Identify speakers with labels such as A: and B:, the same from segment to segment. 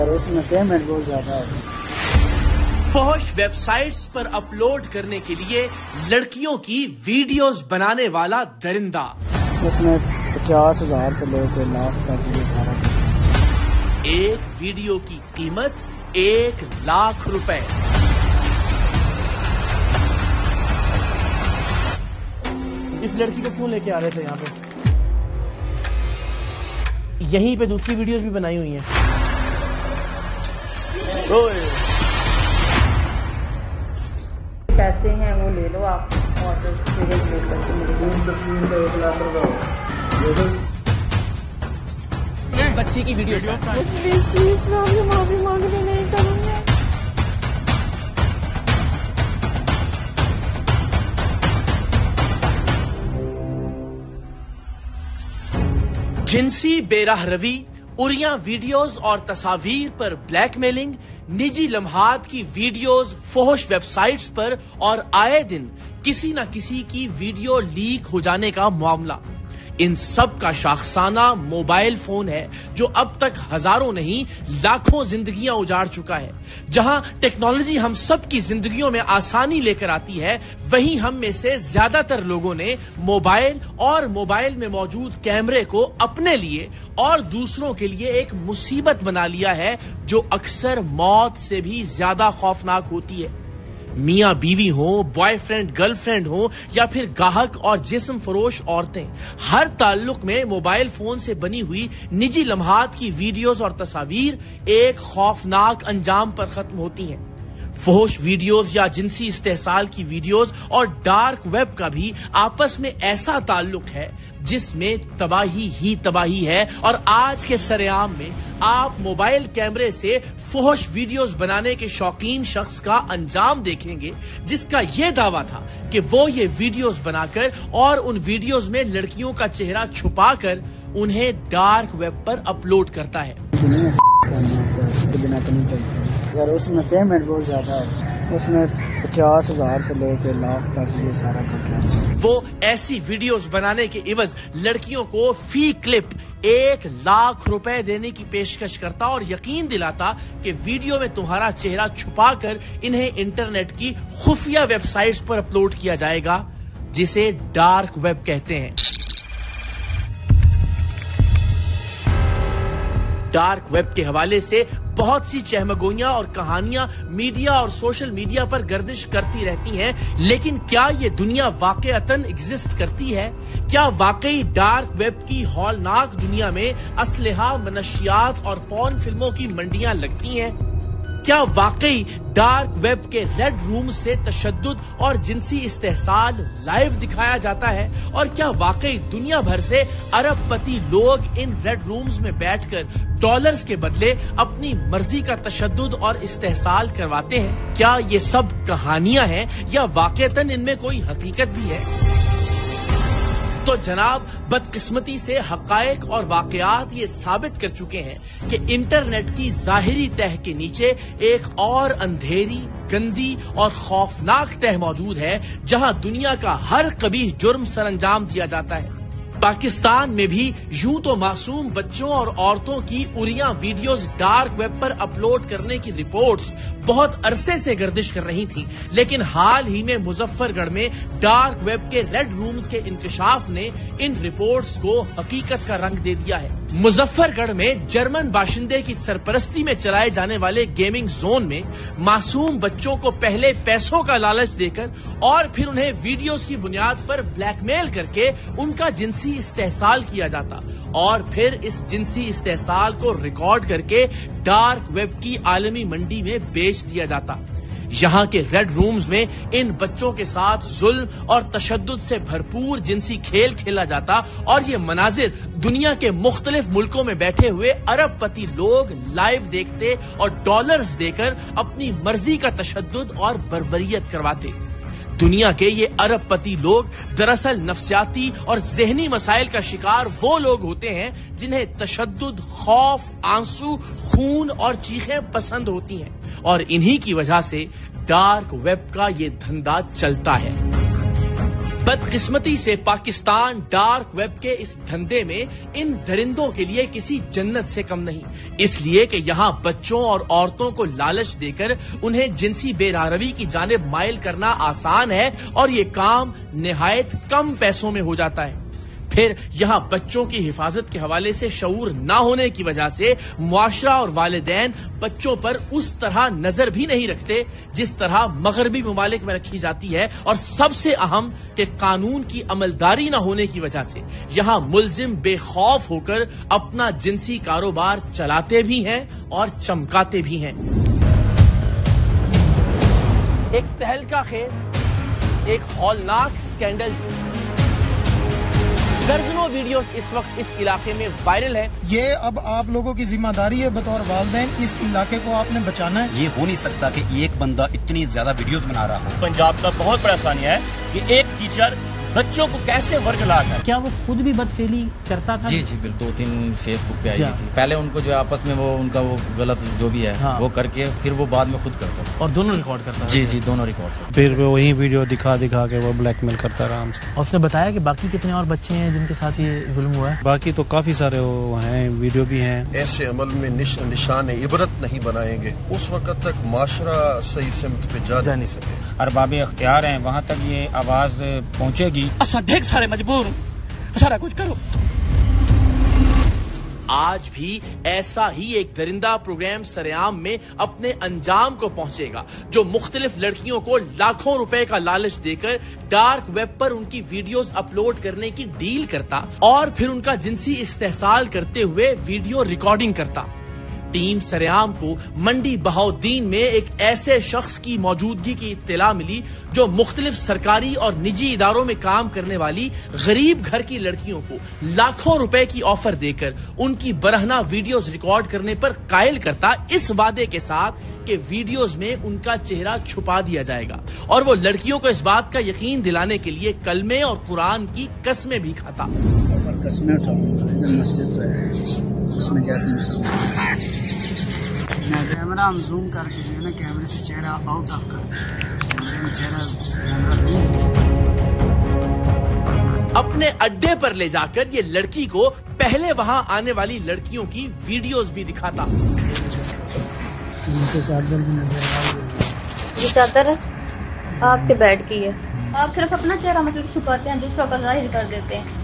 A: مگر اس میں پیمنٹ بہت زیادہ ہے.
B: فحش ویب سائٹس پر اپلوڈ کرنے کے لیے لڑکیوں کی ویڈیوز بنانے والا درندہ.
A: اس میں 50,000 سے لے کے لاکھ تک یہ سارا.
B: ایک ویڈیو کی قیمت 1 لاکھ روپے. اس لڑکی کو کیوں لے کے آ رہے تھے یہاں پہ؟ یہیں پہ دوسری ویڈیوز بھی بنائی ہوئی ہیں.
C: پیسے ہیں وہ لے لو آپ اور
B: بچی کی ویڈیو
C: معافی مانگنے نہیں کروں گا.
B: جنسی بے راہ روی، اریاں ویڈیوز اور تصاویر پر بلیک میلنگ، نجی لمحات کی ویڈیوز فحش ویب سائٹس پر اور آئے دن کسی نہ کسی کی ویڈیو لیک ہو جانے کا معاملہ. ان سب کا شاخسانہ موبائل فون ہے جو اب تک ہزاروں نہیں لاکھوں زندگیاں اجاڑ چکا ہے. جہاں ٹیکنالوجی ہم سب کی زندگیوں میں آسانی لے کر آتی ہے، وہیں ہم میں سے زیادہ تر لوگوں نے موبائل اور موبائل میں موجود کیمرے کو اپنے لیے اور دوسروں کے لیے ایک مصیبت بنا لیا ہے جو اکثر موت سے بھی زیادہ خوفناک ہوتی ہے. میاں بیوی ہوں، بوائے فرینڈ گرل فرینڈ ہوں یا پھر گاہک اور جسم فروش عورتیں، ہر تعلق میں موبائل فون سے بنی ہوئی نجی لمحات کی ویڈیوز اور تصاویر ایک خوفناک انجام پر ختم ہوتی ہیں. فحش ویڈیوز یا جنسی استحصال کی ویڈیوز اور ڈارک ویب کا بھی آپس میں ایسا تعلق ہے جس میں تباہی ہی تباہی ہے. اور آج کے سرعام میں آپ موبائل کیمرے سے فحش ویڈیوز بنانے کے شوقین شخص کا انجام دیکھیں گے جس کا یہ دعویٰ تھا کہ وہ یہ ویڈیوز بنا کر اور ان ویڈیوز میں لڑکیوں کا چہرہ چھپا کر انہیں ڈارک ویب پر اپلوڈ کرتا ہے.
A: اگر اس میں پیمنٹ بہت زیادہ ہے، اس میں 50,000 سے لے کے لاکھ تک یہ سارا کچھ ہے.
B: وہ ایسی ویڈیوز بنانے کے عوض لڑکیوں کو فی کلپ 1 لاکھ روپے دینے کی پیشکش کرتا اور یقین دلاتا کہ ویڈیو میں تمہارا چہرہ چھپا کر انہیں انٹرنیٹ کی خفیہ ویب سائٹس پر اپلوڈ کیا جائے گا جسے ڈارک ویب کہتے ہیں. ڈارک ویب کے حوالے سے بہت سی چہمگوئیاں اور کہانیاں میڈیا اور سوشل میڈیا پر گردش کرتی رہتی ہیں، لیکن کیا یہ دنیا واقعتاً ایگزسٹ کرتی ہے؟ کیا واقعی ڈارک ویب کی ہولناک دنیا میں اسلحہ، منشیات اور پورن فلموں کی منڈیاں لگتی ہیں؟ کیا واقعی ڈارک ویب کے ریڈ روم سے تشدد اور جنسی استحصال لائیو دکھایا جاتا ہے؟ اور کیا واقعی دنیا بھر سے ارب پتی لوگ ان ریڈ رومز میں بیٹھ کر ڈالرز کے بدلے اپنی مرضی کا تشدد اور استحصال کرواتے ہیں؟ کیا یہ سب کہانیاں ہیں یا واقعتاً ان میں کوئی حقیقت بھی ہے؟ تو جناب، بدقسمتی سے حقائق اور واقعات یہ ثابت کر چکے ہیں کہ انٹرنیٹ کی ظاہری تہ کے نیچے ایک اور اندھیری، گندی اور خوفناک تہ موجود ہے جہاں دنیا کا ہر قبیح جرم سر انجام دیا جاتا ہے. پاکستان میں بھی یوں تو معصوم بچوں اور عورتوں کی اریاں ویڈیوز ڈارک ویب پر اپلوڈ کرنے کی رپورٹس بہت عرصے سے گردش کر رہی تھیں، لیکن حال ہی میں مظفر گڑھ میں ڈارک ویب کے ریڈ رومز کے انکشاف نے ان رپورٹس کو حقیقت کا رنگ دے دیا ہے. مظفر گڑھ میں جرمن باشندے کی سرپرستی میں چلائے جانے والے گیمنگ زون میں معصوم بچوں کو پہلے پیسوں کا لالچ دے کر اور پھر انہیں ویڈیوز کی بنیاد پر بلیک میل کر کے ان کا جنسی استحصال کیا جاتا اور پھر اس جنسی استحصال کو ریکارڈ کر کے ڈارک ویب کی عالمی منڈی میں بیچ دیا جاتا. یہاں کے ریڈ رومز میں ان بچوں کے ساتھ ظلم اور تشدد سے بھرپور جنسی کھیل کھیلا جاتا اور یہ مناظر دنیا کے مختلف ملکوں میں بیٹھے ہوئے ارب پتی لوگ لائیو دیکھتے اور ڈالرز دے کر اپنی مرضی کا تشدد اور بربریت کرواتے. دنیا کے یہ ارب پتی لوگ دراصل نفسیاتی اور ذہنی مسائل کا شکار وہ لوگ ہوتے ہیں جنہیں تشدد، خوف، آنسو، خون اور چیخیں پسند ہوتی ہیں اور انہی کی وجہ سے ڈارک ویب کا یہ دھندا چلتا ہے. بدقسمتی سے پاکستان ڈارک ویب کے اس دھندے میں ان درندوں کے لیے کسی جنت سے کم نہیں، اس لیے کہ یہاں بچوں اور عورتوں کو لالچ دے کر انہیں جنسی بے راروی کی جانب مائل کرنا آسان ہے اور یہ کام نہایت کم پیسوں میں ہو جاتا ہے۔ پھر یہاں بچوں کی حفاظت کے حوالے سے شعور نہ ہونے کی وجہ سے معاشرہ اور والدین بچوں پر اس طرح نظر بھی نہیں رکھتے جس طرح مغربی ممالک میں رکھی جاتی ہے، اور سب سے اہم کہ قانون کی عملداری نہ ہونے کی وجہ سے یہاں ملزم بے خوف ہو کر اپنا جنسی کاروبار چلاتے بھی ہیں اور چمکاتے بھی ہیں۔ ایک تہلکہ خیز، ایک ہولناک اسکینڈل، درجنوں ویڈیوز اس وقت اس علاقے میں وائرل ہے۔
D: یہ اب آپ لوگوں کی ذمہ داری ہے بطور والدین، اس علاقے کو آپ نے بچانا ہے۔
E: یہ ہو نہیں سکتا کہ ایک بندہ اتنی زیادہ ویڈیوز بنا رہا ہو۔
F: پنجاب کا بہت بڑا ثانیہ ہے کہ ایک ٹیچر بچوں کو کیسے ورک لا کر،
B: کیا وہ خود بھی بدفعلی کرتا تھا؟
E: جی بالکل، 2-3 فیس بک پہ آئی تھی۔ پہلے ان کو جو آپس میں وہ ان کا وہ غلط جو بھی ہے وہ کر کے پھر وہ بعد میں خود کرتا تھا،
B: اور دونوں ریکارڈ کرتا
E: جی دونوں ریکارڈ کرتا۔
G: پھر وہی ویڈیو دکھا کے وہ بلیک میل کرتا آرام سے۔
B: اور اس نے بتایا کہ باقی کتنے اور بچے ہیں جن کے ساتھ یہ ظلم ہوا ہے؟
G: باقی تو کافی سارے وہ ہیں، ویڈیو بھی ہیں۔
H: ایسے عمل میں نشان عبرت نہیں بنائیں گے اس وقت تک معاشرہ صحیح سمت پہ جا نہیں سکے۔
I: ارباب اختیار ہیں، وہاں تک یہ آواز پہنچے گی۔
F: ڈھیک سارے مجبور سارا کچھ کرو۔
B: آج بھی ایسا ہی ایک درندہ پروگرام سرعام میں اپنے انجام کو پہنچے گا جو مختلف لڑکیوں کو لاکھوں روپے کا لالچ دے کر ڈارک ویب پر ان کی ویڈیوز اپلوڈ کرنے کی ڈیل کرتا اور پھر ان کا جنسی استحصال کرتے ہوئے ویڈیو ریکارڈنگ کرتا۔ ٹیم سرعام کو منڈی بہاؤالدین میں ایک ایسے شخص کی موجودگی کی اطلاع ملی جو مختلف سرکاری اور نجی اداروں میں کام کرنے والی غریب گھر کی لڑکیوں کو لاکھوں روپے کی آفر دے کر ان کی برہنہ ویڈیوز ریکارڈ کرنے پر قائل کرتا، اس وعدے کے ساتھ کہ ویڈیوز میں ان کا چہرہ چھپا دیا جائے گا، اور وہ لڑکیوں کو اس بات کا یقین دلانے کے لیے کلمے اور قرآن کی قسمیں بھی کھاتا۔
A: قسمیں اٹھاؤں، مسجد تو ہے اس میں جاتے میں کیمرہ ہم زوم کر کے جو ہے نا کیمرے سے چہرہ آؤٹ آف کر
B: اپنے اڈے پر لے جا کر یہ لڑکی کو پہلے وہاں آنے والی لڑکیوں کی ویڈیوز بھی دکھاتا۔
A: نیچے چادر بھی نظر آ رہی ہے،
C: یہ چادر آپ کے بیڈ کی ہے، آپ صرف اپنا چہرہ مطلب چھپاتے ہیں، دوسروں کا ظاہر کر دیتے ہیں۔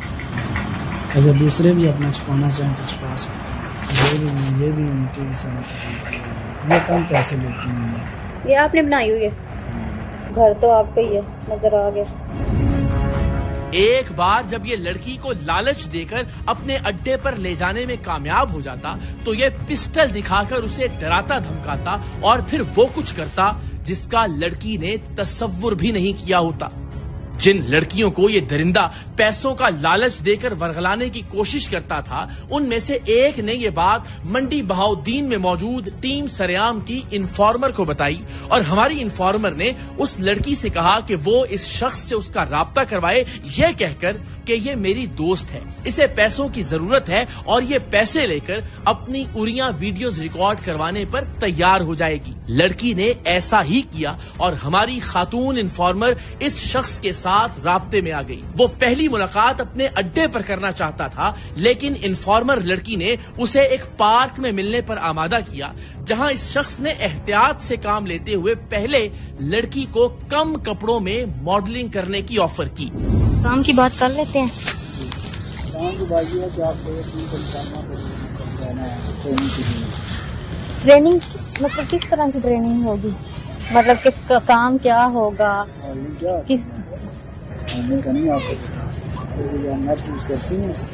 A: اگر دوسرے بھی اپنا چھپانا چاہیں تو چھپا سکتے، یہ بھی ان کی سمجھ۔ یہ کم پیسے لیتی ہیں،
C: یہ آپ نے بنائی ہوئی ہے، گھر تو آپ کا ہی ہے، نظر آ گیا۔
B: ایک بار جب یہ لڑکی کو لالچ دے کر اپنے اڈے پر لے جانے میں کامیاب ہو جاتا تو یہ پسٹل دکھا کر اسے ڈراتا دھمکاتا اور پھر وہ کچھ کرتا جس کا لڑکی نے تصور بھی نہیں کیا ہوتا۔ جن لڑکیوں کو یہ درندہ پیسوں کا لالچ دے کر ورغلانے کی کوشش کرتا تھا ان میں سے ایک نے یہ بات منڈی بہاؤالدین میں موجود ٹیم سرعام کی انفارمر کو بتائی، اور ہماری انفارمر نے اس لڑکی سے کہا کہ وہ اس شخص سے اس کا رابطہ کروائے یہ کہہ کر کہ یہ میری دوست ہے، اسے پیسوں کی ضرورت ہے اور یہ پیسے لے کر اپنی اریاں ویڈیوز ریکارڈ کروانے پر تیار ہو جائے گی۔ لڑکی نے ایسا ہی کیا اور ہماری خاتون انفارمر اس شخص کے ساتھ رابطے میں آ گئی۔ وہ پہلی ملاقات اپنے اڈے پر کرنا چاہتا تھا، لیکن انفارمر لڑکی نے اسے ایک پارک میں ملنے پر آمادہ کیا جہاں اس شخص نے احتیاط سے کام لیتے ہوئے پہلے لڑکی کو کم کپڑوں میں ماڈلنگ کرنے کی آفر کی۔
C: کام کی بات کر لیتے ہیں۔
A: کام کی بات یہ ہے کہ آپ کو
C: ٹریننگ مطلب کس طرح کی ٹریننگ ہوگی، مطلب کہ کام کیا ہوگا، کس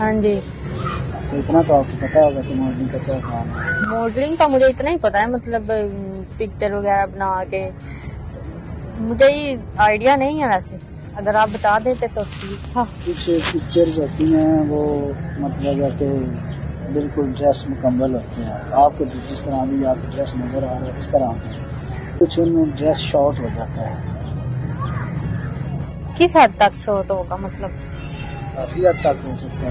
C: ہاں جی
A: اتنا تو آپ کو پتا ہوگا کہ ماڈلنگ کا کیا کام ہے۔
C: ماڈلنگ کا مجھے اتنا ہی پتا ہے، مطلب پکچر وغیرہ بنا کے، مجھے یہ آئیڈیا نہیں ہے، ویسے اگر آپ بتا دیتے تو ٹھیک تھا۔
A: کچھ پکچرز ہوتی ہیں وہ مطلب ہے کہ بالکل ڈریس مکمل ہوتے ہیں، آپ کو جس طرح بھی آپ ڈریس نظر آ رہا ہے اس طرح کچھ ان میں ڈریس شارٹ ہو جاتا ہے۔
C: کس حد تک شارٹ ہوگا، مطلب
A: کافی حد تک ہو سکتا ہے۔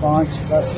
A: 5-10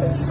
A: 25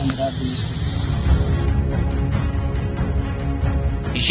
A: 15, 20।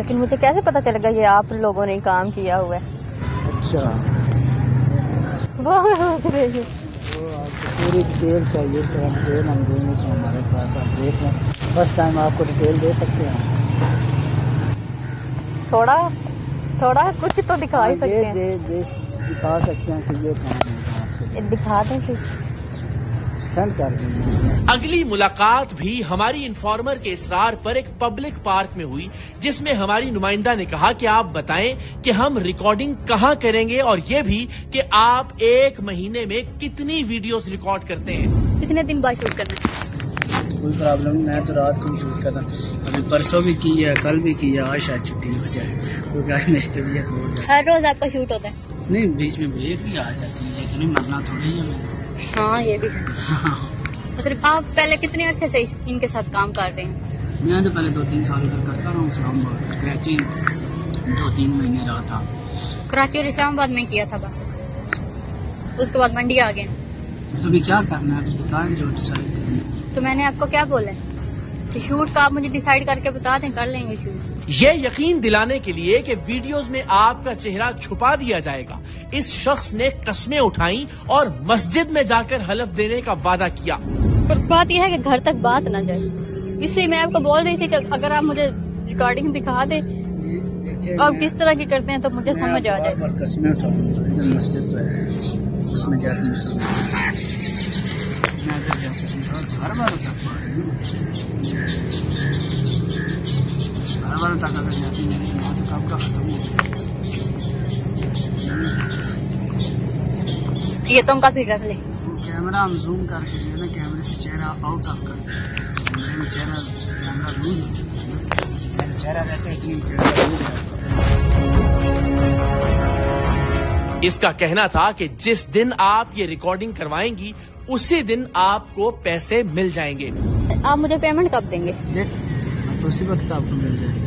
C: لیکن مجھے کیسے پتا چلے گا یہ آپ لوگوں نے کام کیا ہوا ہے؟
A: اچھا وہ آپ کو پوری ڈیٹیل چاہیے، اس طرح ڈیٹیل ہم دیں گے تو ہمارے پاس آپ دیکھ لیں، فرسٹ ٹائم آپ کو ڈیٹیل دے سکتے ہیں،
C: تھوڑا کچھ تو دکھا ہی سکتے ہیں،
A: دکھا سکتے ہیں کہ یہ کام ہے،
C: دکھا دیں پھر
A: سینڈ کر دیں۔
B: اگلی ملاقات بھی ہماری انفارمر کے اصرار پر ایک پبلک پارک میں ہوئی، جس میں ہماری نمائندہ نے کہا کہ آپ بتائیں کہ ہم ریکارڈنگ کہاں کریں گے، اور یہ بھی کہ آپ ایک مہینے میں کتنی ویڈیوز ریکارڈ کرتے ہیں۔
C: کتنے دن بعد شوٹ کرنا ہے؟
A: کوئی پرابلم نہیں، میں تو رات کو شوٹ کرتا ہوں، ابھی پرسوں بھی کی ہے، کل بھی کی ہے، آج شاید چھٹی ہو جائے کیونکہ آج میری طبیعت بہت زیادہ۔
C: ہر روز آپ کا شوٹ ہوتا ہے؟
A: نہیں، بیچ میں بریک بھی آ جاتی ہے، اتنی مرنا تھوڑی ہے۔
C: ہاں یہ بھی ہے۔ مطلب آپ پہلے کتنے عرصے سے ان کے ساتھ کام کر رہے ہیں؟
A: میں تو پہلے 2-3 سال ادھر کرتا رہا ہوں، اسلام آباد کراچی 2-3 مہینے رہا تھا،
C: کراچی اور اسلام آباد میں کیا تھا بس، اس کے بعد منڈی آ گئے۔
A: ابھی کیا کرنا ہے بتائیں، جو ڈیسائیڈ کریں۔
C: تو میں نے آپ کو کیا بولا ہے کہ شوٹ کا آپ مجھے ڈیسائیڈ کر کے بتا دیں، کر لیں گے شوٹ۔
B: یہ یقین دلانے کے لیے کہ ویڈیوز میں آپ کا چہرہ چھپا دیا جائے گا، اس شخص نے قسمیں اٹھائیں اور مسجد میں جا کر حلف دینے کا وعدہ کیا۔
C: بات یہ ہے کہ گھر تک بات نہ جائے، اس لیے میں آپ کو بول رہی تھی کہ اگر آپ مجھے ریکارڈنگ دکھا دیں آپ کس طرح کی کرتے ہیں تو مجھے سمجھ آ جائے۔
A: قسمیں اٹھاؤں، مسجد تو ہے، اس میں جا کے ہر بار تک اگر جاتی نہیں تو کب کا ختم ہو
C: یہ تم کا پھر رکھ لے،
A: کیمرہ ہم زوم کر کے جو ہے نا، کیمرے سے چہرہ آؤٹ آف کر دیں، کیمرے میں چہرہ کیمرہ لوز ہو، چہرہ رہتا ہے۔
B: اس کا کہنا تھا کہ جس دن آپ یہ ریکارڈنگ کروائیں گی اسی دن آپ کو پیسے مل جائیں گے۔
C: آپ مجھے پیمنٹ کب دیں گے؟
A: تو اسی وقت آپ کو مل جائے گی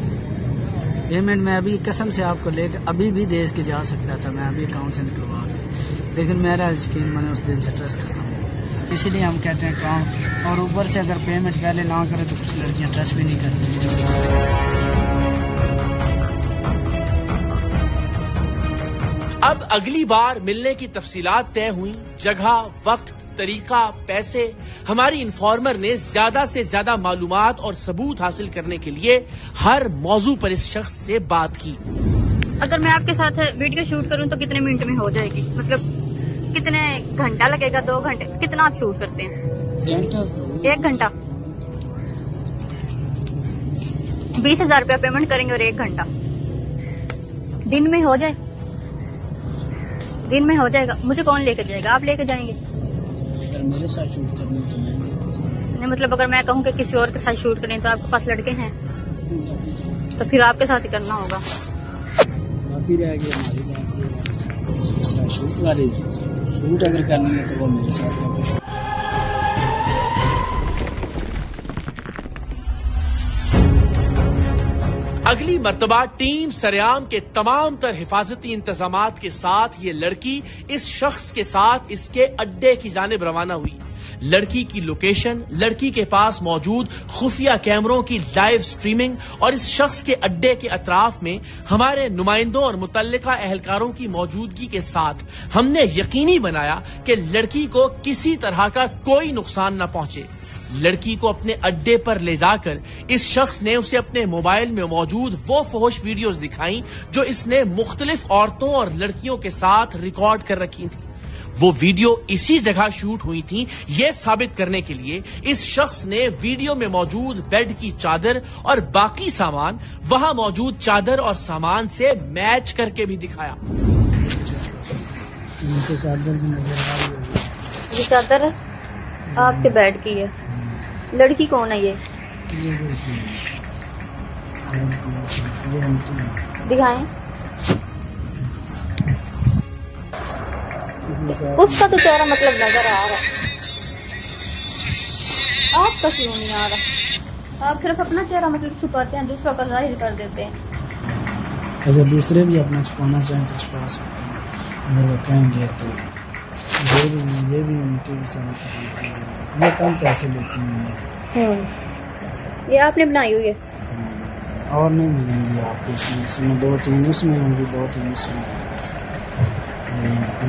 A: پیمنٹ۔ میں ابھی قسم سے آپ کو لے کے ابھی بھی دے کے جا سکتا تھا، میں ابھی اکاؤنٹ سے نکلوا کے، لیکن میرا یقین میں نے اس دن سے ٹرسٹ کرتا ہوں، اسی لیے ہم کہتے ہیں کام، اور اوپر سے اگر پیمنٹ پہلے نہ کرے تو کچھ لڑکیاں ٹرسٹ بھی نہیں کرتی۔
B: اب اگلی بار ملنے کی تفصیلات طے ہوئیں، جگہ، وقت، طریقہ، پیسے۔ ہماری انفارمر نے زیادہ سے زیادہ معلومات اور ثبوت حاصل کرنے کے لیے ہر موضوع پر اس شخص سے بات کی۔
C: اگر میں آپ کے ساتھ ویڈیو شوٹ کروں تو کتنے منٹ میں ہو جائے گی؟ مطلب کتنے گھنٹہ لگے گا؟ 2 گھنٹے؟ کتنا آپ شوٹ کرتے ہیں؟ 1 گھنٹہ 20,000 روپیہ پیمنٹ کریں گے اور 1 گھنٹہ دن میں ہو جائے؟ دن میں ہو جائے گا؟ مجھے کون لے کے جائے گا؟ آپ لے کے جائیں گے؟
A: اگر میرے ساتھ شوٹ کرنا تو میں
C: نہیں، مطلب اگر میں کہوں کہ کسی اور کے ساتھ شوٹ کریں تو آپ کے پاس لڑکے ہیں تو پھر آپ کے ساتھ ہی کرنا ہوگا۔
A: باقی رہ گئی ہماری بات، شوٹ والی شوٹ اگر کرنی ہے تو وہ میرے ساتھ کریں۔
B: اگلی مرتبہ ٹیم سریام کے تمام تر حفاظتی انتظامات کے ساتھ یہ لڑکی اس شخص کے ساتھ اس کے اڈے کی جانب روانہ ہوئی۔ لڑکی کی لوکیشن، لڑکی کے پاس موجود خفیہ کیمروں کی لائیو سٹریمنگ اور اس شخص کے اڈے کے اطراف میں ہمارے نمائندوں اور متعلقہ اہلکاروں کی موجودگی کے ساتھ ہم نے یقینی بنایا کہ لڑکی کو کسی طرح کا کوئی نقصان نہ پہنچے۔ لڑکی کو اپنے اڈے پر لے جا کر اس شخص نے اسے اپنے موبائل میں موجود وہ فحش ویڈیوز دکھائیں جو اس نے مختلف عورتوں اور لڑکیوں کے ساتھ ریکارڈ کر رکھی تھی۔ وہ ویڈیو اسی جگہ شوٹ ہوئی تھی، یہ ثابت کرنے کے لیے اس شخص نے ویڈیو میں موجود بیڈ کی چادر اور باقی سامان وہاں موجود چادر اور سامان سے میچ کر کے بھی دکھایا۔
A: نیچے چادر بھی نظر آ رہی ہے،
C: یہ چادر آپ کے بیڈ کی ہے۔ لڑکی کون ہے یہ؟ دکھائیں۔ اس کا تو چہرہ مطلب نظر آ رہا ہے، آپ کا کیوں نہیں آ رہا؟ آپ صرف اپنا چہرہ مطلب چھپاتے ہیں، دوسروں کا ظاہر کر دیتے ہیں۔
A: اگر دوسرے بھی اپنا چھپانا چاہیں تو چھپا سکتے ہیں، اگر وہ کہیں گے تو یہ بھی ان کی سمجھ ہے۔ یہ کم پیسے لیتی ہیں،
C: یہ آپ نے بنائی ہوئی ہے؟
A: اور نہیں ملیں گی آپ کو اس میں 2-3 اس میں ہوں گی 2-3 اس میں ہیں بس.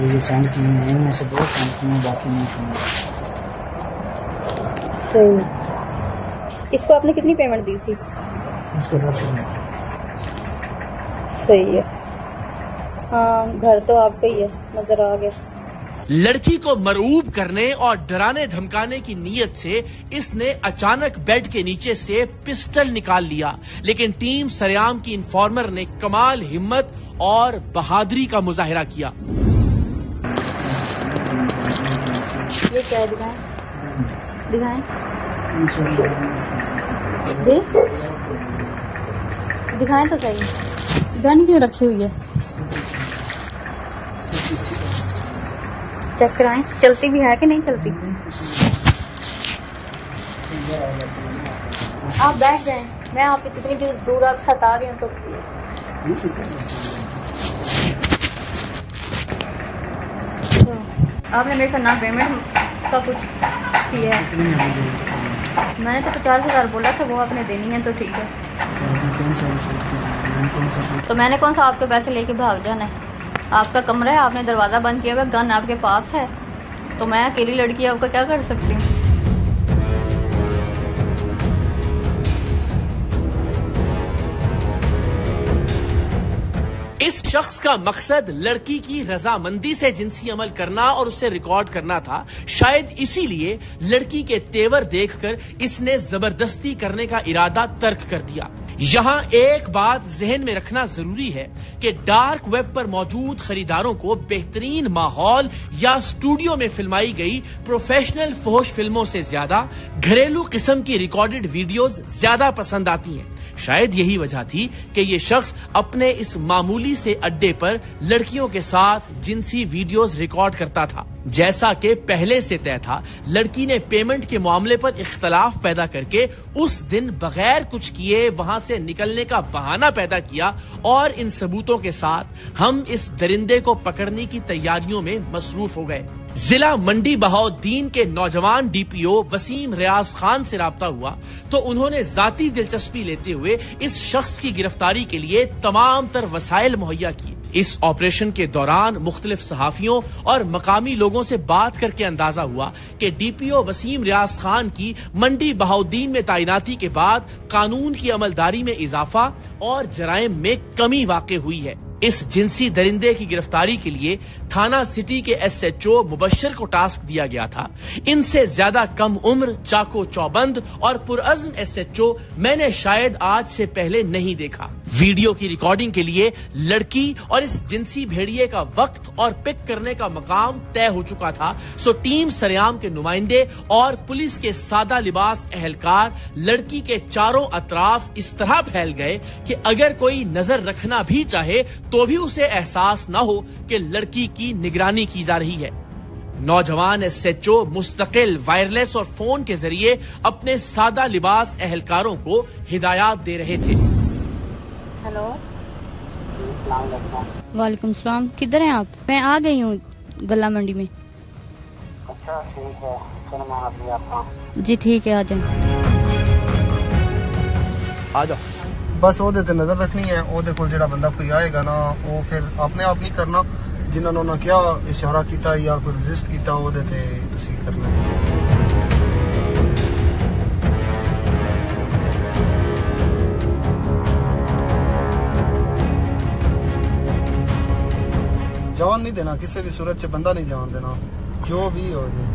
A: یہ سینڈ کی ہیں ان میں سے 2 سینڈ کی ہیں باقی نہیں کی ہیں.
J: صحیح. اس کو آپ نے کتنی پیمنٹ دی تھی؟
A: اس کو 10,000.
J: صحیح ہے. ہاں گھر تو آپ کا ہی ہے نظر آ گیا.
B: لڑکی کو مرعوب کرنے اور ڈرانے دھمکانے کی نیت سے اس نے اچانک بیڈ کے نیچے سے پسٹل نکال لیا، لیکن ٹیم سریام کی انفارمر نے کمال ہمت اور بہادری کا مظاہرہ کیا.
J: یہ کیا ہے؟ دکھائیں جی دکھائیں تو صحیح. گن کیوں رکھی ہوئی ہے؟ چیک کرائیں چلتی بھی ہے کہ نہیں چلتی. آپ بیٹھ جائیں، میں آپ اتنی دور آپ ساتھ آ رہی ہوں تو آپ نے میرے ساتھ نہ پیمنٹ کا کچھ کیا ہے. میں نے تو 50,000 بولا تھا، وہ آپ نے دینی ہے تو ٹھیک ہے. تو میں نے کون سا آپ کے پیسے لے کے بھاگ جانا ہے؟ آپ کا کمرہ ہے، آپ نے دروازہ بند کیا ہوا، گن آپ کے پاس ہے، تو میں اکیلی لڑکی آپ کا کیا کر سکتی ہوں؟
B: اس شخص کا مقصد لڑکی کی رضامندی سے جنسی عمل کرنا اور اسے ریکارڈ کرنا تھا. شاید اسی لیے لڑکی کے تیور دیکھ کر اس نے زبردستی کرنے کا ارادہ ترک کر دیا. یہاں ایک بات ذہن میں رکھنا ضروری ہے کہ ڈارک ویب پر موجود خریداروں کو بہترین ماحول یا اسٹوڈیو میں فلمائی گئی پروفیشنل فحش فلموں سے زیادہ گھریلو قسم کی ریکارڈڈ ویڈیوز زیادہ پسند آتی ہیں. شاید یہی وجہ تھی کہ یہ شخص اپنے اس معمولی سے اڈے پر لڑکیوں کے ساتھ جنسی ویڈیوز ریکارڈ کرتا تھا. جیسا کہ پہلے سے طے تھا، لڑکی نے پیمنٹ کے معاملے پر اختلاف پیدا کر کے اس دن بغیر کچھ کیے وہاں سے نکلنے کا بہانہ پیدا کیا، اور ان ثبوتوں کے ساتھ ہم اس درندے کو پکڑنے کی تیاریوں میں مصروف ہو گئے. ضلع منڈی بہاؤالدین کے نوجوان ڈی پی او وسیم ریاض خان سے رابطہ ہوا تو انہوں نے ذاتی دلچسپی لیتے ہوئے اس شخص کی گرفتاری کے لیے تمام تر وسائل مہیا کیے. اس آپریشن کے دوران مختلف صحافیوں اور مقامی لوگوں سے بات کر کے اندازہ ہوا کہ ڈی پی او وسیم ریاض خان کی منڈی بہاؤالدین میں تعیناتی کے بعد قانون کی عملداری میں اضافہ اور جرائم میں کمی واقع ہوئی ہے. اس جنسی درندے کی گرفتاری کے لیے تھانہ سٹی کے ایس ایچ او مبشر کو ٹاسک دیا گیا تھا. ان سے زیادہ کم عمر، چاقو چوبند اور پرعزم ایس ایچ او میں نے شاید آج سے پہلے نہیں دیکھا. ویڈیو کی ریکارڈنگ کے لیے لڑکی اور اس جنسی بھیڑیے کا وقت اور پک کرنے کا مقام طے ہو چکا تھا. سو ٹیم سریام کے نمائندے اور پولیس کے سادہ لباس اہلکار لڑکی کے چاروں اطراف اس طرح پھیل گئے کہ اگر کوئی نظر رکھنا بھی چاہے تو بھی اسے احساس نہ ہو کہ لڑکی کی نگرانی کی جا رہی ہے. نوجوان ایس ایچ او مستقل وائرلیس اور فون کے ذریعے اپنے سادہ لباس اہلکاروں کو ہدایات دے رہے تھے.
J: ہیلو، وعلیکم السلام. کدھر ہیں آپ؟ میں آ گئی ہوں گلا منڈی میں.
K: اچھا ٹھیک ہے،
J: جی ٹھیک ہے، آ جائیں.
B: آ جاؤ.
H: بس وہ نظر رکھنی ہے. وہ دیکھو جڑا بندہ کوئی آئے گا نا، وہ پھر اپنے آپ نہیں کرنا. جنہوں نے کیا اشارہ کیتا یا کوئی رجسٹ کیتا وہ تسی کرنا. جان نہیں دینا، کسی بھی صورت سے بندہ نہیں جان دینا، جو بھی ہو جائے.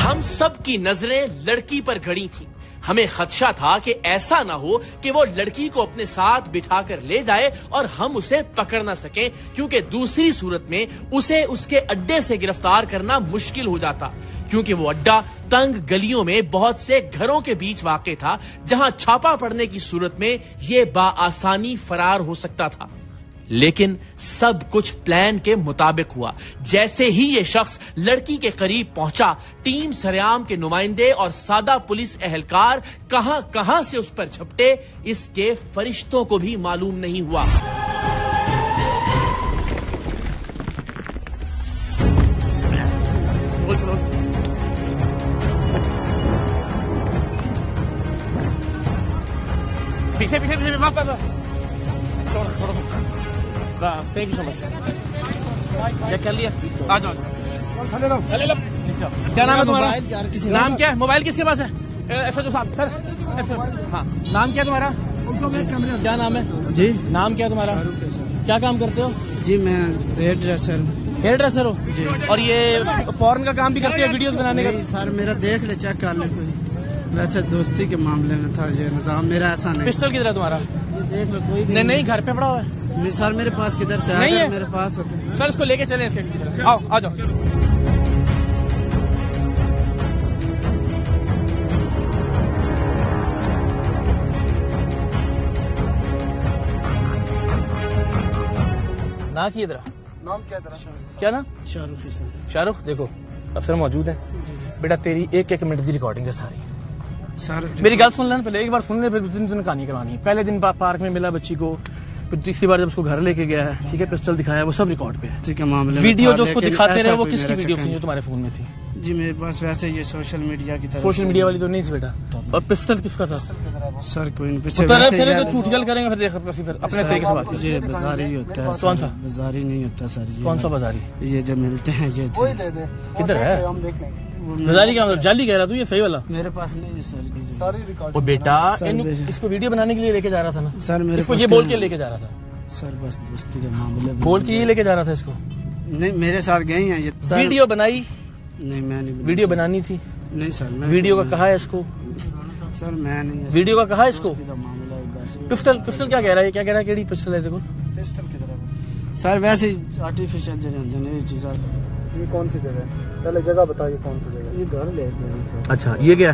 B: ہم سب کی نظریں لڑکی پر گڑی تھیں. ہمیں خدشہ تھا کہ ایسا نہ ہو کہ وہ لڑکی کو اپنے ساتھ بٹھا کر لے جائے اور ہم اسے پکڑ نہ سکیں، کیونکہ دوسری صورت میں اسے اس کے اڈے سے گرفتار کرنا مشکل ہو جاتا، کیونکہ وہ اڈا تنگ گلیوں میں بہت سے گھروں کے بیچ واقع تھا جہاں چھاپا پڑنے کی صورت میں یہ بآسانی فرار ہو سکتا تھا. لیکن سب کچھ پلان کے مطابق ہوا. جیسے ہی یہ شخص لڑکی کے قریب پہنچا، ٹیم سریام کے نمائندے اور سادہ پولیس اہلکار کہاں کہاں سے اس پر جھپٹے، اس کے فرشتوں کو بھی معلوم نہیں ہوا. پیچھے پیچھے پیچھے چھوڑو بس. Thank you so much. Check کر لیا. آ جاؤ. کیا نام ہے تمہارا؟ نام کیا ہے؟ موبائل کس کے پاس ہے؟ ایس ایچ او صاحب. سر ہاں نام کیا تمہارا؟ کیا نام ہے جی؟ نام کیا تمہارا؟ کیا کام کرتے ہو
L: جی؟ میں ہیئر ڈریسر.
B: ہیئر ڈریسر ہو جی. اور یہ فورن کا کام بھی کرتے ہو ویڈیوز بنانے کا؟
L: سر میرا دیکھ لے چیک کر لے. کوئی ویسے دوستی کے معاملے میں تھا یہ نظام میرا ایسا نہیں.
B: پسٹل کدھر ہے تمہارا؟
L: دیکھ لو کوئی بھی
B: نہیں گھر پہ پڑا ہوا ہے.
L: نہیں سر میرے پاس کدھر سے
B: نہیں ہے.
L: میرے پاس ہوتے.
B: سر اس کو لے کے چلیں. آؤ آ جاؤ. نا کی ادھر
H: نام کیا تیرا؟
B: کیا نام؟
L: شاہ رخ.
B: شاہ رخ. دیکھو افسر موجود ہیں بیٹا. تیری ایک ایک منٹ کی ریکارڈنگ ہے ساری.
L: سر
B: میری گل سن لینا پہلے. ایک بار سن لے پھر دوسرے دن کہانی کروانی. پہلے دن پارک میں ملا بچی کو. پھر تیسری بار جب اس کو گھر لے کے گیا ہے ٹھیک ہے پسٹل دکھایا. وہ سب ریکارڈ پہ ہے. ویڈیو جو اس کو دکھاتے رہے وہ کس کی ویڈیو تھی جو تمہارے فون میں تھی؟
L: جی میرے پاس ویسے یہ سوشل میڈیا کی طرف.
B: سوشل میڈیا والی تو نہیں تھی بیٹا. اور پسٹل کس کا تھا؟
L: سر کوئی
B: جھوٹ گل کریں گے پھر اپنے طریقے سے بات.
L: یہ بازاری ہوتا ہے.
B: کون سا
L: بازاری نہیں ہوتا سر؟
B: کون سا بازاری؟
L: یہ جو ملتے ہیں یہ
B: کدھر ہے بازاری کا؟ جعلی کہہ رہا تو یہ صحیح والا
L: میرے پاس نہیں ہے سر.
B: وہ بیٹا اس کو ویڈیو بنانے کے لیے لے کے جا رہا تھا نا
L: سر. میرے
B: کو یہ بول کے لے کے جا رہا تھا
L: سر. بس دوستی کے معاملے
B: بول کے یہ لے کے جا رہا تھا اس کو.
L: نہیں میرے ساتھ گئے ہیں یہ.
B: ویڈیو بنائی؟
L: نہیں میں نہیں.
B: ویڈیو بنانی تھی؟
L: نہیں سر.
B: ویڈیو کا کہا ہے اس کو؟
L: سر میں نہیں.
B: ویڈیو کا کہا ہے اس کو؟ پسٹل کیا کہہ رہا ہے؟ کیا کہہ رہا ہے کیڑی پسٹل ہے؟ دیکھو
L: پسٹل کی طرف سر ویسے آرٹیفیشل جو یہ چیز.
H: یہ کون سی جگہ ہے؟ پہلے جگہ بتائیے کون سی جگہ؟
L: یہ گھر لے کے.
B: اچھا یہ کیا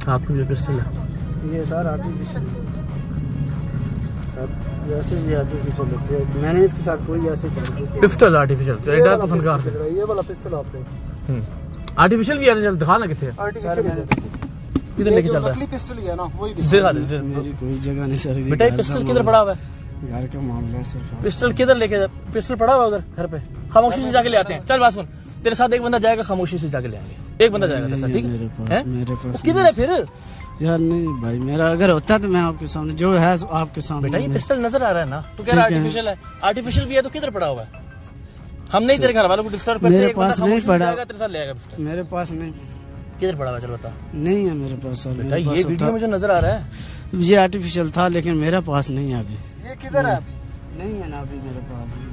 B: آپ کی جو پسٹل ہے؟
L: یہ سر آرٹیفیشل سر. ویسے بھی آرٹیفیشل ہوتی ہے. میں نے اس کے ساتھ کوئی ایسے
B: پسٹل آرٹیفیشل
H: یہ والا پسٹل آپ نے
B: آرٹیفیشل بھی ہے. دکھا نا کتنے کدھر لے کے چل رہا ہے؟
H: پسٹل ہی ہے نا وہی.
L: میری کوئی جگہ نہیں سر.
B: بیٹا یہ پسٹل کدھر پڑا ہوا ہے؟
L: گھر کا معاملہ ہے سر.
B: پسٹل کدھر لے کے پسٹل پڑا ہوا ادھر گھر پہ. خاموشی سے جا کے لے آتے ہیں. چل بات سن. تیرے ساتھ ایک بندہ جائے گا خاموشی سے جا کے لے آئیں گے. ایک بندہ جائے گا ٹھیک ہے؟
L: میرے پاس
B: کدھر ہے پھر؟
L: یار نہیں بھائی میرا اگر ہوتا تو میں آپ کے سامنے جو ہے آپ کے سامنے.
B: بیٹا یہ پسٹل نظر آ رہا ہے نا تو کیا آرٹیفیشل ہے؟ آرٹیفیشل بھی ہے تو کدھر پڑا ہوا ہے؟ ہم نہیں تیرے گھر والوں کو ڈسٹرب کرتے.
L: میرے پاس نہیں پڑا.
B: تیرے ساتھ لے آئے گا پسٹل.
L: میرے پاس نہیں.
B: کدھر پڑا ہوا چل بتا.
L: نہیں ہے میرے پاس سر.
B: بیٹا یہ ویڈیو میں جو نظر آ رہا ہے
L: یہ آرٹیفیشل تھا لیکن میرے پاس نہیں ہے ابھی.
H: یہ کدھر ہے ابھی؟
L: نہیں ہے نا ابھی میرے پاس.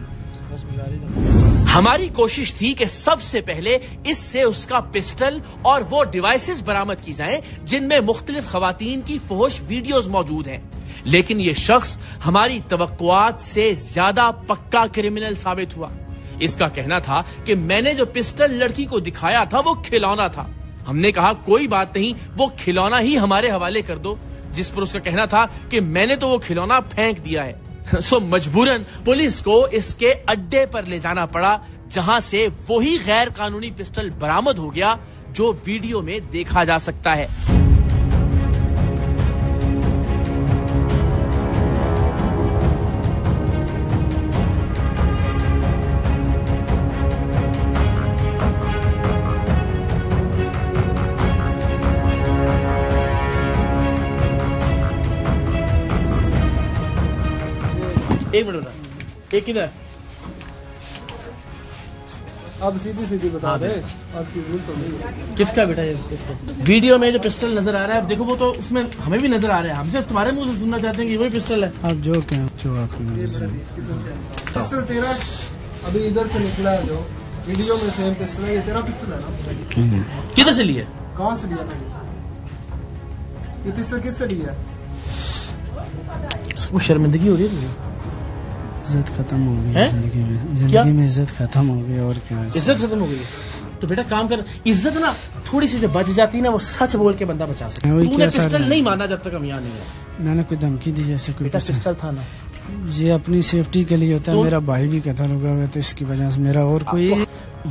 B: ہماری کوشش تھی کہ سب سے پہلے اس سے اس کا پسٹل اور وہ ڈیوائسز برآمد کی جائیں جن میں مختلف خواتین کی فحش ویڈیوز موجود ہیں. لیکن یہ شخص ہماری توقعات سے زیادہ پکا کرمنل ثابت ہوا. اس کا کہنا تھا کہ میں نے جو پسٹل لڑکی کو دکھایا تھا وہ کھلونا تھا. ہم نے کہا کوئی بات نہیں وہ کھلونا ہی ہمارے حوالے کر دو. جس پر اس کا کہنا تھا کہ میں نے تو وہ کھلونا پھینک دیا ہے. سو مجبوراً پولیس کو اس کے اڈے پر لے جانا پڑا جہاں سے وہی غیر قانونی پسٹل برآمد ہو گیا جو ویڈیو میں دیکھا جا سکتا ہے. ایک منٹ ایک کدھر ہے؟
H: اب سیدھی بتا دے.
B: کس کا بیٹا یہ پسٹل؟ ویڈیو میں جو پسٹل نظر آ رہا ہے دیکھو وہ تو اس میں ہمیں بھی نظر آ رہا ہے. ہم صرف تمہارے منہ سے سننا چاہتے ہیں کہ وہی پسٹل ہے.
L: آپ جو کہیں جو آپ
H: پسٹل تیرا ابھی ادھر سے نکلا ہے جو ویڈیو میں سیم پسٹل ہے. یہ تیرا پسٹل ہے نا؟
B: کدھر سے لیا؟
H: کہاں سے لیا تھا یہ پسٹل؟ کس سے لیا؟
B: وہ شرمندگی ہو رہی ہے.
L: عزت ختم ہو گئی زندگی میں عزت ختم ہو گئی. اور کیا
B: عزت ختم ہو گئی؟ تو بیٹا کام کر. عزت نا تھوڑی سی جب بچ جاتی نا وہ سچ بول کے بندہ بچا سکتا ہے. تو نے پسٹل نہیں مانا جب تک ہم یہاں نہیں آئے.
L: میں نے کوئی دھمکی دی جیسے کوئی
B: پسٹل تھا نا
L: یہ اپنی سیفٹی کے لیے ہوتا ہے. میرا بھائی بھی قتل ہو گیا تو اس کی وجہ سے میرا اور کوئی.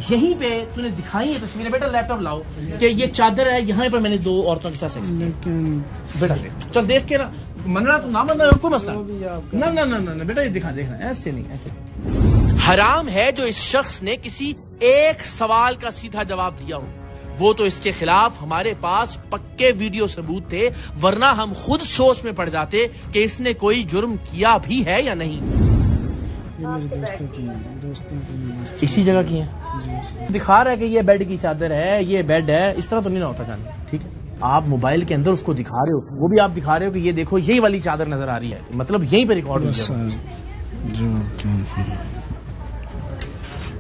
B: یہیں پہ تو نے دکھائی ہے تصویریں. بیٹا لیپ ٹاپ لاؤ کہ یہ چادر ہے یہاں پہ میں نے 2 عورتوں کے ساتھ سیکس کیا.
L: لیکن
B: بیٹا چل دیکھ کے نا مننا تو نہ مننا کوئی مسئلہ نہ بیٹا یہ دیکھنا ایسے نہیں ایسے. حرام ہے جو اس شخص نے کسی ایک سوال کا سیدھا جواب دیا ہو. وہ تو اس کے خلاف ہمارے پاس پکے ویڈیو ثبوت تھے، ورنہ ہم خود سوچ میں پڑ جاتے کہ اس نے کوئی جرم کیا بھی ہے یا نہیں۔
M: اسی جگہ کی ہے، دکھا رہا ہے کہ یہ بیڈ کی چادر ہے، یہ بیڈ ہے، اس طرح تو نہیں نہ ہوتا جان، ٹھیک ہے؟ آپ موبائل کے اندر اس کو دکھا رہے ہو، وہ بھی آپ دکھا رہے ہو کہ یہ دیکھو یہی والی چادر نظر آ رہی ہے، مطلب یہیں پہ ریکارڈ ہوئی ہے۔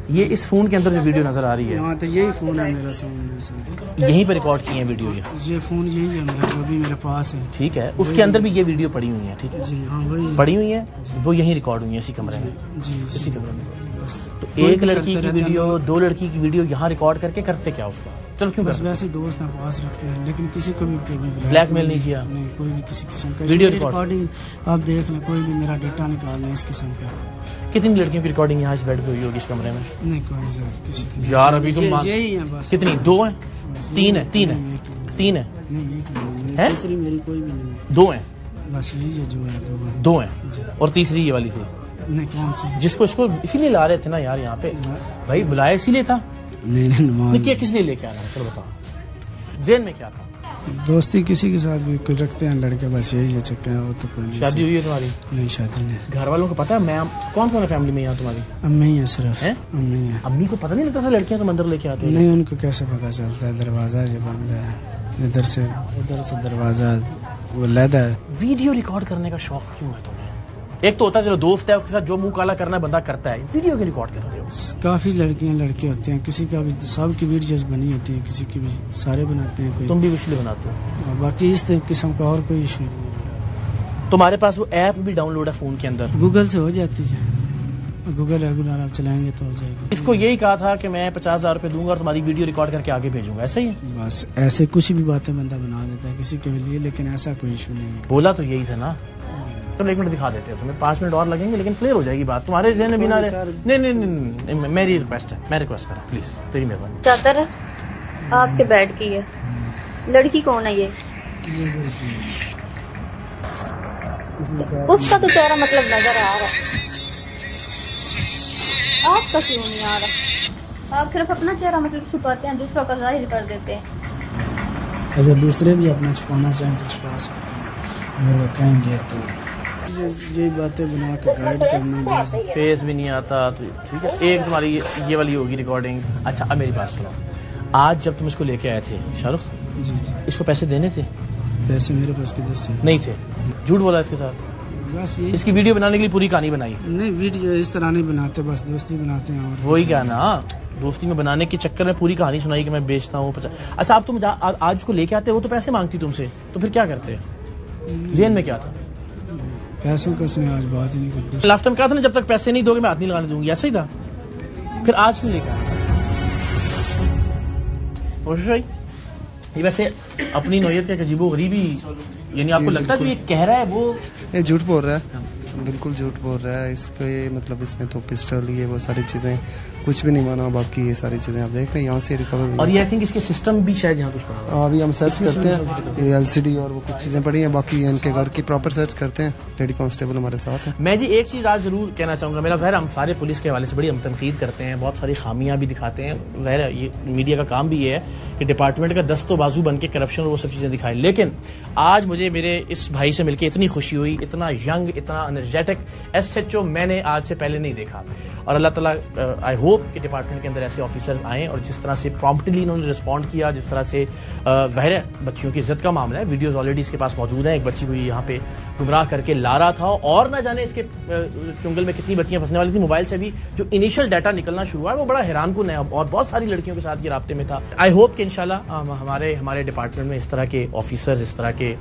M: یہ اس فون کے اندر جو ویڈیو نظر آ رہی ہے،
L: ہاں تو یہی فون ہے میرا سامنے،
M: یہیں پہ ریکارڈ کی ہے ویڈیو،
L: یہ فون یہی ہے میرا جو بھی میرے پاس ہے،
M: ٹھیک ہے؟ اس کے اندر بھی یہ ویڈیو پڑی ہوئی ہے، ٹھیک ہے؟
L: جی ہاں وہی
M: پڑی ہوئی ہے، وہ یہیں ریکارڈ ہوئی ہے اسی کمرے میں،
L: جی
M: اسی کمرے میں۔ تو ایک لڑکی کی ویڈیو، دو لڑکی کی ویڈیو یہاں ریکارڈ کر کے کرتے کیا اس کا؟ چلو کیوں
L: بس ویسے دوست پاس رکھتے ہیں، لیکن کسی کو بھی
M: بلیک میل نہیں کیا،
L: نہیں کوئی بھی کسی قسم کا
M: ویڈیو
L: ریکارڈنگ آپ دیکھ لیں، کوئی بھی میرا ڈیٹا نکال لیں اس قسم کا۔
M: کتنی لڑکیوں کی ریکارڈنگ یہاں اس بیڈ پہ ہوئی ہوگی اس کمرے میں؟
L: نہیں کوئی کسی
M: یار ابھی تم
L: یہی ہے بس۔
M: کتنی؟ دو ہیں؟ تین ہے؟ تین ہے؟
L: نہیں تیسری میری کوئی بھی نہیں،
M: دو ہیں
L: بس یہی ہے جو ہے،
M: دو ہیں، اور تیسری یہ والی تھی؟
L: نہیں کون سی؟
M: جس کو اس کو اسی لیے لا رہے تھے نا یار یہاں پہ، بھائی بلایا اسی لیے تھا؟ نہیں کیا کس لیے لے کے آنا ہے؟ چلو بتاؤ ذہن میں کیا تھا؟
L: دوستی کسی کے ساتھ بھی کوئی رکھتے ہیں لڑکے، بس یہی ہے چکر ہے، وہ تو کوئی نہیں۔
M: شادی ہوئی ہے تمہاری؟
L: نہیں شادی نہیں۔
M: گھر والوں کو پتا ہے میں کون کون ہے فیملی میں یہاں تمہاری؟
L: امی ہے صرف، امی ہے۔
M: امی کو پتہ نہیں لگتا تھا لڑکیاں تو اندر لے کے آتے ہیں؟
L: نہیں ان کو کیسے پتا چلتا ہے، دروازہ جو بند ہے، ادھر سے دروازہ وہ لیدا ہے۔
M: ویڈیو ریکارڈ کرنے کا شوق کیوں ہے تمہیں؟ ایک تو ہوتا ہے چلو دوست ہے اس کے ساتھ جو منہ کالا کرنا بندہ کرتا ہے، ویڈیو کے ریکارڈ کر رہے ہو؟
L: کافی لڑکیاں لڑکے ہوتے ہیں، کسی کا بھی سب کی ویڈیوز بنی ہوتی ہیں، کسی کی بھی سارے بناتے ہیں، کوئی
M: تم بھی اس لیے بناتے ہو؟
L: باقی اس قسم کا اور کوئی ایشو نہیں۔
M: تمہارے پاس وہ ایپ بھی ڈاؤن لوڈ ہے فون کے اندر؟
L: گوگل سے ہو جاتی ہے، گوگل ریگولر آپ چلائیں گے تو ہو جائے گا۔
M: اس کو یہی کہا تھا کہ میں 50,000 روپے دوں گا اور تمہاری ویڈیو ریکارڈ کر کے آگے بھیجوں گا، ایسا ہی ہے؟
L: بس ایسے کچھ بھی باتیں بندہ بنا دیتا ہے کسی کے لیے، لیکن ایسا کوئی ایشو نہیں ہے۔
M: بولا تو یہی تھا نا؟ چلو ایک منٹ دکھا دیتے ہو، تمہیں 5 منٹ اور لگیں گے لیکن کلیئر ہو جائے گی بات تمہارے ذہن میں بھی نہ رہے۔ نہیں میری ریکویسٹ ہے، میں ریکویسٹ کرا پلیز، تیری مہربانی۔
J: چادر آپ کے بیڈ کی ہے، لڑکی کون ہے یہ؟ اس کا تو چہرہ مطلب نظر آ رہا ہے، آپ کا کیوں نہیں آ رہا؟ آپ صرف اپنا چہرہ مطلب چھپاتے ہیں، دوسروں کا ظاہر کر دیتے ہیں۔
L: اگر دوسرے بھی اپنا چھپانا چاہیں تو چھپا سکتے ہیں، اگر وہ کہیں گے تو یہی باتیں بنا کے گائیڈ کرنا،
M: فیس بھی نہیں آتا تو ٹھیک ہے۔ ایک تمہاری یہ والی ہوگی ریکارڈنگ۔ اچھا اب میری بات سنو، آج جب تم اس کو لے کے آئے تھے شاہ رخ،
L: جی
M: اس کو پیسے دینے تھے؟
L: پیسے میرے پاس کدھر سے؟
M: نہیں تھے، جھوٹ بولا اس کے ساتھ؟
L: بس یہ
M: اس کی ویڈیو بنانے کے لیے پوری کہانی بنائی؟
L: نہیں ویڈیو اس طرح نہیں بناتے، بس دوستی بناتے ہیں۔ اور
M: وہی کیا نا، دوستی میں بنانے کے چکر میں پوری کہانی سنائی کہ میں بیچتا ہوں۔ اچھا آپ تم آج اس کو لے کے آتے، وہ تو پیسے مانگتی تم سے، تو پھر کیا کرتے؟ ذہن میں کیا تھا؟
L: پیسوں کا اس نے آج بات ہی نہیں کی۔
M: لاسٹ ٹائم کہا تھا نا جب تک پیسے نہیں دو گے میں ہاتھ نہیں لگانے دوں گی، ایسا ہی تھا؟ پھر آج کیوں لے کے آیا؟ یہ ویسے اپنی نوعیت کا عجیب و غریبی، یعنی آپ کو لگتا ہے جو یہ کہہ رہا ہے وہ
H: یہ جھوٹ بول رہا ہے، بالکل جھوٹ بول رہا ہے۔ اس کو مطلب اس نے تو پسٹل یہ وہ ساری چیزیں کچھ بھی نہیں مانا، باقی یہ ساری چیزیں آپ دیکھ رہے ہیں یہاں سے ریکور۔
M: اور یہ آئی تھنک اس کے سسٹم بھی شاید یہاں کچھ پڑا،
H: ابھی ہم سرچ کرتے ہیں، یہ LCD اور وہ کچھ چیزیں پڑی ہیں، باقی ان کے گھر کی پراپر سرچ کرتے ہیں، لیڈی کانسٹیبل ہمارے ساتھ ہیں۔
M: میں جی ایک چیز آج ضرور کہنا چاہوں گا، میرا ظاہر ہم سارے پولیس کے حوالے سے بڑی ہم تنقید کرتے ہیں، بہت ساری خامیاں بھی دکھاتے ہیں، ظاہر ہے یہ میڈیا کا کام بھی یہ ہے کہ ڈپارٹمنٹ کا دست و بازو بن کے کرپشن اور وہ سب چیزیں دکھائے، لیکن آج مجھے میرے اس بھائی سے مل کے اتنی خوشی ہوئی، اتنا ینگ، اتنا انرجیٹک SHO میں نے آج سے پہلے نہیں دیکھا، اور اللہ تعالیٰ آئی ہوپ کہ ڈپارٹمنٹ کے اندر ایسے آفیسرز آئیں، اور جس طرح سے پرومپٹلی انہوں نے رسپونڈ کیا، جس طرح سے ظاہر ہے بچیوں کی عزت کا معاملہ ہے، ویڈیوز آلریڈی اس کے پاس موجود ہیں، ایک بچی کو یہاں پہ گمراہ کر کے لا رہا تھا، اور نہ جانے اس کے چنگل میں کتنی بچیاں پھنسنے والی تھی، موبائل سے بھی جو انیشل ڈیٹا نکلنا شروع ہوا ہے وہ بڑا حیران کن ہے، اور بہت ساری لڑکیوں کے ساتھ یہ رابطے میں تھا۔ آئی ہوپ کہ انشاءاللہ ہمارے ڈپارٹمنٹ میں اس طرح کے آفیسرز، اس طرح کے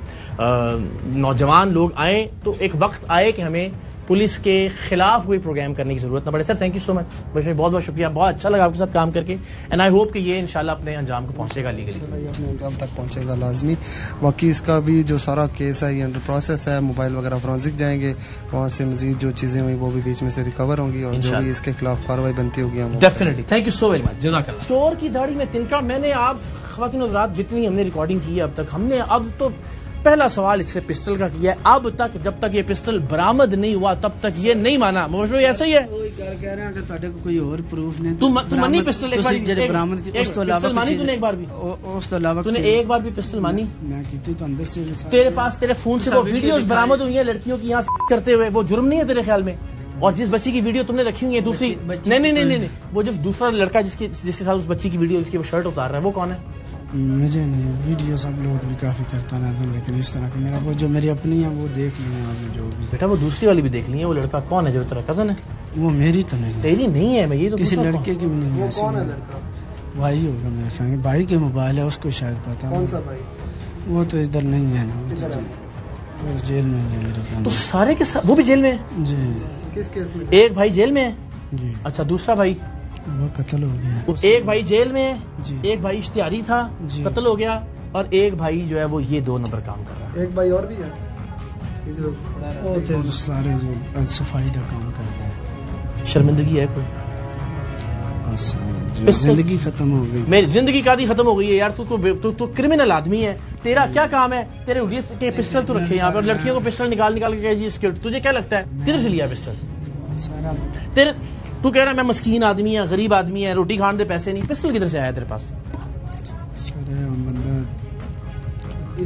M: نوجوان لوگ آئیں، تو ایک وقت آئے کہ ہمیں پولیس کے خلاف کوئی پروگرام کرنے کی ضرورت نہ پڑے۔ سر تھینک یو سو مچ، بہت بہت شکریہ، بہت اچھا لگا آپ کے ساتھ کام کر کے، اینڈ آئی ہوپ کہ یہ انشاءاللہ اپنے انجام کو پہنچے گا، لیگلی
H: اپنے انجام تک پہنچے گا لازمی۔ باقی اس کا بھی جو سارا کیس ہے یہ انڈر پروسیس ہے، موبائل وغیرہ فورینسک جائیں گے، وہاں سے مزید جو چیزیں ہوئی وہ بھی بیچ میں سے ریکور ہوں گی، اور جو بھی اس کے خلاف کارروائی بنتی ہوگی ہم
M: definitely. Thank you so very much, جزاک اللہ۔ چور کی داڑھی میں تنکا، میں نے آپ خواتین حضرات جتنی ہم نے ریکارڈنگ کی ہے اب تک، ہم نے اب تو پہلا سوال اس سے پسٹل کا کیا ہے، اب تک جب تک یہ پسٹل برآمد نہیں ہوا تب تک یہ نہیں مانا. مبشر ایسا ہی ہے،
L: کہہ رہے ہیں کہ تہاڈے کو کوئی اور پروف نہیں.
M: تو منی پسٹل ایک بار
L: برآمد کی، اس تو علاوہ
M: پسٹل مانی تو نے ایک بار بھی،
L: اس تو علاوہ
M: تو نے ایک بار بھی پسٹل مانی؟
L: میں کیتی تو اندر سے
M: تیرے پاس تیرے فون سے وہ ویڈیوز برآمد ہوئی ہیں لڑکیوں کی یہاں کرتے ہوئے، وہ جرم نہیں ہے تیرے خیال میں؟ اور جس بچی کی ویڈیو تم نے رکھی ہوئی ہے دوسری، نہیں وہ جو دوسرا لڑکا جس کے ساتھ اس بچی کی ویڈیو جس کی وہ شرٹ اتار رہا ہے وہ کون ہے؟
L: مجھے نہیں، ویڈیو سب لوگ بھی کافی کرتا رہتا ہوں، لیکن اس طرح کا میرا وہ جو میری اپنی ہے وہ دیکھ لی ہے آپ نے جو بھی.
M: بیٹا وہ دوسری والی بھی دیکھ لی ہے. وہ لڑکا کون ہے جو تیرا کزن ہے؟
L: وہ میری تو نہیں،
M: تیری نہیں ہے. میں یہ تو
L: کسی لڑکے کی بھی نہیں ہے. کون ہے لڑکا؟ بھائی ہوگا میرے خیال میں، بھائی کے موبائل ہے، اس کو شاید پتا. کون سا بھائی؟ وہ تو ادھر نہیں ہے نا، وہ جیل میں ہے میرے خیال میں.
M: تو سارے کے ساتھ وہ بھی جیل میں ہے؟
L: جی.
H: کس کیس میں؟
M: ایک بھائی جیل میں ہے
L: جی.
M: اچھا دوسرا بھائی
L: وہ قتل ہو گیا.
M: ایک بھائی جیل میں ہے
L: جی.
M: ایک بھائی اشتہاری تھا
L: جی.
M: قتل ہو گیا، اور ایک بھائی جو ہے وہ یہ 2 نمبر کام کر رہا ہے.
H: ایک بھائی اور بھی ہے
L: وہ سارے جو صفائی کا کام کر رہے ہیں.
M: شرمندگی ہے کوئی؟
L: بس زندگی ختم ہو گئی.
M: میری زندگی کا ختم ہو گئی ہے یار. تو کرمنل آدمی ہے. تیرا کیا کام ہے؟ تیرے اڈیس کے پسٹل تو رکھے یہاں پہ، اور لڑکیوں کو پسٹل نکال کے جی سکیورٹی. تجھے کیا لگتا ہے تیرے سے لیا پسٹل؟ تیرے تو کہہ رہا ہے میں مسکین آدمی ہے، غریب آدمی ہے، روٹی کھانے دے پیسے نہیں. پسٹل کدھر سے آیا تیرے پاس؟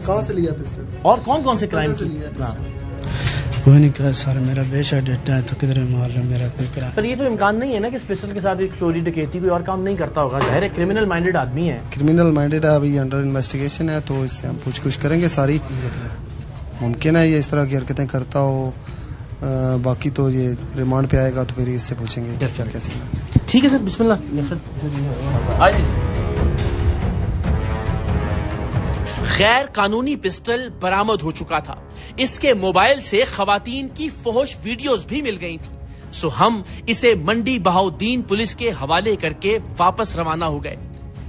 H: کہاں سے لیا پسٹل؟
M: اور کون سے کرائم کی؟
L: کوئی نہیں کہا سر، میرا بیشا ڈیٹا ہے تو کدھر مار رہا میرا کوئی کرا.
M: سر یہ تو امکان نہیں ہے نا کہ اس پسٹل کے ساتھ ایک چوری ڈکیتی کوئی اور کام نہیں کرتا ہوگا. ظاہر ہے کرمنل مائنڈیڈ آدمی ہے.
H: کرمنل مائنڈیڈ ہے، ابھی انڈر انویسٹیگیشن ہے، تو اس سے ہم پوچھ گچھ کریں گے ساری. ممکن ہے یہ اس طرح کی حرکتیں کرتا ہو، باقی تو یہ ریمانڈ پہ آئے گا تو پھر اس سے پوچھیں گے کیسے.
M: ٹھیک ہے سر، بسم اللہ. غیر قانونی پسٹل برآمد ہو چکا تھا. اس کے موبائل سے خواتین کی فحش ویڈیوز بھی مل گئی تھی. سو ہم اسے منڈی بہاؤدین پولیس کے حوالے کر کے واپس روانہ ہو گئے.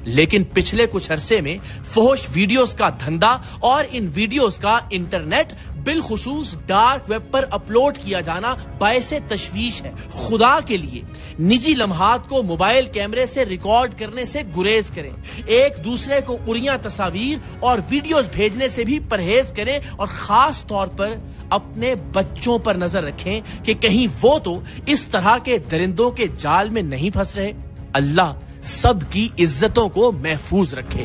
M: لیکن پچھلے کچھ عرصے میں فحش ویڈیوز کا دھندا اور ان ویڈیوز کا انٹرنیٹ بالخصوص ڈارک ویب پر اپلوڈ کیا جانا باعث تشویش ہے. خدا کے لیے نجی لمحات کو موبائل کیمرے سے ریکارڈ کرنے سے گریز کریں. ایک دوسرے کو اریاں تصاویر اور ویڈیوز بھیجنے سے بھی پرہیز کریں، اور خاص طور پر اپنے بچوں پر نظر رکھیں کہ کہیں وہ تو اس طرح کے درندوں کے جال میں نہیں پھنس رہے. اللہ سب کی عزتوں کو محفوظ رکھے.